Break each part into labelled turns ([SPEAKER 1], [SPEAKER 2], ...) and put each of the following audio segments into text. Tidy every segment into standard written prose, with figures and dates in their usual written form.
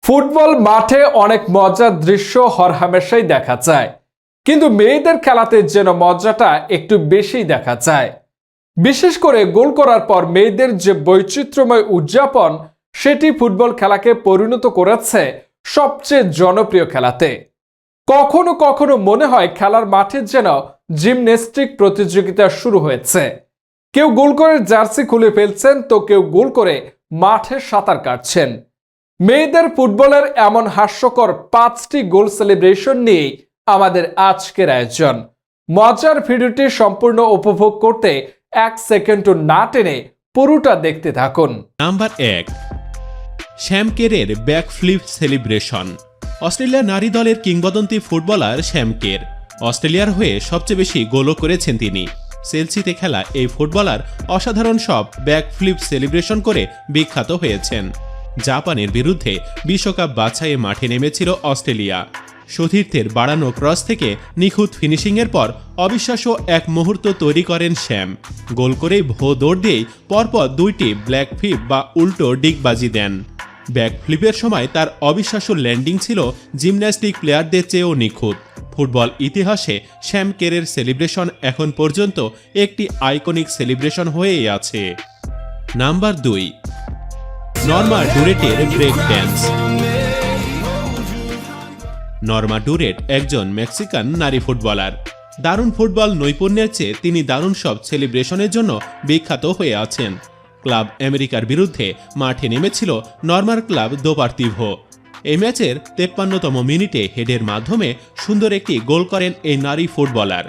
[SPEAKER 1] Football মাঠে অনেক মজার দৃশ্য হরহামেশাই দেখা যায়, কিন্তু মেয়েদের খেলাতে যেন মজাটা একটু বেশি দেখা যায়। বিশেষ করে গোল করার পর মেয়েদের যে বৈচিত্র্যময় উদযাপন, সেটি ফুটবল খেলাকে পরিণত করেছে সবচেয়ে জনপ্রিয় খেলাতে। কখনো কখনো মনে হয় খেলার মাঠে যেন জিমন্যাস্টিক প্রতিযোগিতা শুরু হয়েছে। কেউ গোল করে জার্সি খুলে ফেলছেন, তো কেউ গোল করে মাঠে সাঁতার কাটছেন। মেয়েদের ফুটবলের এমন হাস্যকর 5টি গোল সেলিব্রেশন নিয়েই আমাদের আজকের আয়োজন। মজার ভিডিওটি সম্পূর্ণ উপভোগ করতে 1 সেকেন্ডও না টেনে পুরোটা দেখতে থাকুন।
[SPEAKER 2] নাম্বার 1, শ্যাম কেরের ব্যাকফ্লিপ সেলিব্রেশন। অস্ট্রেলিয়া নারী দলের কিংবদন্তি ফুটবলার শ্যাম কের অস্ট্রেলিয়ার হয়ে সবচেয়ে বেশি গোলও করেছেন তিনি। চেলসিতে খেলা এই ফুটবলার অসাধারণ সব ব্যাকফ্লিপ সেলিব্রেশন করে বিখ্যাত হয়েছেন। জাপানের বিরুদ্ধে বিশ্বকাপ বাছাইয়ে মাঠে নেমেছিল অস্ট্রেলিয়া। সতীর্থের বাড়ানো ক্রস থেকে নিখুঁত ফিনিশিংয়ের পর অবিশ্বাস্য এক মুহূর্ত তৈরি করেন শ্যাম। গোল করেই ভো দৌড় দিয়েই পরপর 2টি ব্ল্যাক ফ্লিপ বা উল্টো ডিগবাজি দেন। ব্যাকফ্লিপের সময় তার অবিশ্বাস্য ল্যান্ডিং ছিল জিমন্যাস্টিক প্লেয়ারদের চেয়েও নিখুঁত। ফুটবল ইতিহাসে শ্যাম কেরের সেলিব্রেশন এখন পর্যন্ত একটি আইকনিক সেলিব্রেশন হয়েই আছে। নাম্বার 2, নর্মা ডুরেটের ব্রেক ড্যান্স। নর্মা ডুরেট একজন মেক্সিকান নারী ফুটবলার। দারুণ ফুটবল নৈপুণ্যের চেয়ে তিনি দারুণ সব সেলিব্রেশনের জন্য বিখ্যাত হয়ে আছেন। ক্লাব আমেরিকার বিরুদ্ধে মাঠে নেমেছিল নর্মার ক্লাব দোপার্তিভো। এই ম্যাচের 53তম মিনিটে হেডের মাধ্যমে সুন্দর একটি গোল করেন এই নারী ফুটবলার।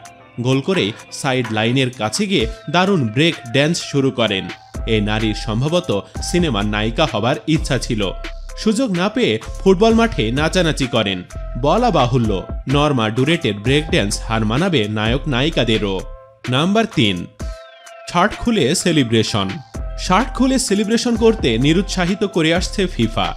[SPEAKER 2] গোল করেই সাইড লাইনের কাছে গিয়ে দারুণ ব্রেক ড্যান্স শুরু করেন। এই নারীর সম্ভবত সিনেমার নায়িকা হবার ইচ্ছা ছিল। সুযোগ না পেয়ে ফুটবল মাঠে নাচানাচি করেন। বলা বাহুল্য, নর্মা ডুরেটের ব্রেক ড্যান্স হার মানাবে নায়ক নায়িকাদেরও। নাম্বার 3, শার্ট খুলে সেলিব্রেশন। শার্ট খুলে সেলিব্রেশন করতে নিরুৎসাহিত করে আসছে ফিফা।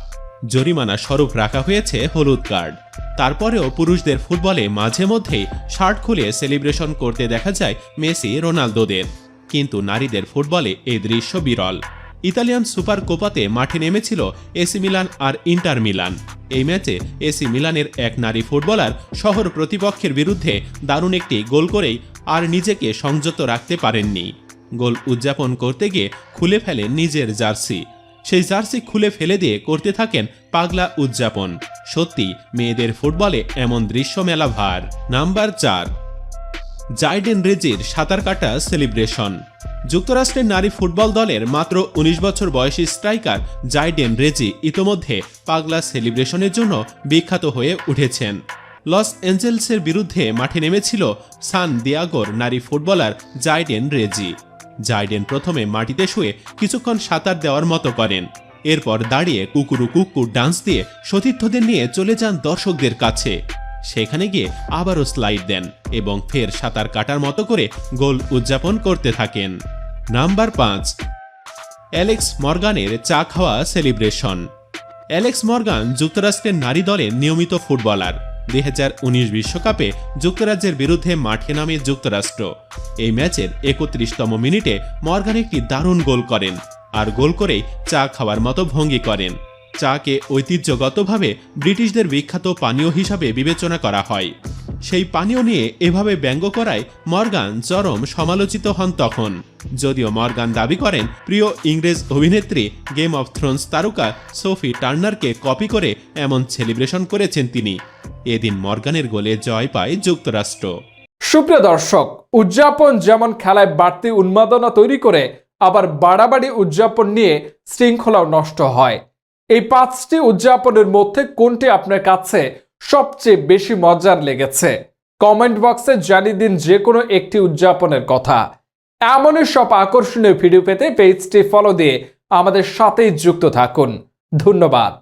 [SPEAKER 2] জরিমানা স্বরূপ রাখা হয়েছে হলুদ কার্ড। তারপরেও পুরুষদের ফুটবলে মাঝে মধ্যেই শার্ট খুলে সেলিব্রেশন করতে দেখা যায় মেসি, রোনালদোদের, কিন্তু নারীদের ফুটবলে এই দৃশ্য বিরল। ইতালিয়ান সুপার কোপাতে মাঠে নেমেছিল এসি মিলান আর ইন্টার মিলান। এই ম্যাচে এসি মিলানের এক নারী ফুটবলার শহর প্রতিপক্ষের বিরুদ্ধে দারুণ একটি গোল করেই আর নিজেকে সংযত রাখতে পারেননি। গোল উদযাপন করতে গিয়ে খুলে ফেলেন নিজের জার্সি। সেই জার্সি খুলে ফেলে দিয়ে করতে থাকেন পাগলা উদযাপন। সত্যি মেয়েদের ফুটবলে এমন দৃশ্য মেলা ভার। নাম্বার 4, জাইডেন রেজির সাঁতার কাটা সেলিব্রেশন। যুক্তরাষ্ট্রের নারী ফুটবল দলের মাত্র 19 বছর বয়সী স্ট্রাইকার জাইডেন রেজি ইতোমধ্যে পাগলা সেলিব্রেশনের জন্য বিখ্যাত হয়ে উঠেছেন। লস অ্যাঞ্জেলসের বিরুদ্ধে মাঠে নেমেছিল সান দিয়াগোর নারী ফুটবলার জাইডেন রেজি। জাইডেন প্রথমে মাটিতে শুয়ে কিছুক্ষণ সাঁতার দেওয়ার মতো করেন। এরপর দাঁড়িয়ে কুকুরু কুকুর ডান্স দিয়ে সতীর্থদের নিয়ে চলে যান দর্শকদের কাছে। সেখানে গিয়ে আবারও স্লাইড দেন এবং ফের সাঁতার কাটার মতো করে গোল উদযাপন করতে থাকেন। নাম্বার 5, অ্যালেক্স মর্গানের চা খাওয়া সেলিব্রেশন। অ্যালেক্স মর্গান যুক্তরাষ্ট্রের নারী দলের নিয়মিত ফুটবলার। 2019 বিশ্বকাপে যুক্তরাজ্যের বিরুদ্ধে মাঠে নামে যুক্তরাষ্ট্র। এই ম্যাচের 31তম মিনিটে মর্গান একটি দারুণ গোল করেন আর গোল করেই চা খাওয়ার মতো ভঙ্গি করেন। চাকে ঐতিহ্যগতভাবে ব্রিটিশদের বিখ্যাত পানীয় হিসাবে বিবেচনা করা হয়। সেই পানীয় নিয়ে এভাবে ব্যঙ্গ করায় মর্গান চরম সমালোচিত হন তখন। যদিও মর্গান দাবি করেন প্রিয় ইংরেজ অভিনেত্রী গেম অফ থ্রোনস তারকা সোফি টার্নারকে কপি করে এমন সেলিব্রেশন করেছেন তিনি। এদিন মর্গানের গোলে জয় পায় যুক্তরাষ্ট্র।
[SPEAKER 1] সুপ্রিয় দর্শক, উদযাপন যেমন খেলায় বাড়তি উন্মাদনা তৈরি করে, আবার বাড়াবাড়ি উদযাপন নিয়ে শৃঙ্খলাও নষ্ট হয়। এই 5টি উদযাপনের মধ্যে কোনটি আপনার কাছে সবচেয়ে বেশি মজার লেগেছে? কমেন্ট বক্সে জানিয়ে দিন যে কোনো একটি উদযাপনের কথা। এমনই সব আকর্ষণীয় ভিডিও পেতে পেজটি ফলো দিয়ে আমাদের সাথেই যুক্ত থাকুন। ধন্যবাদ।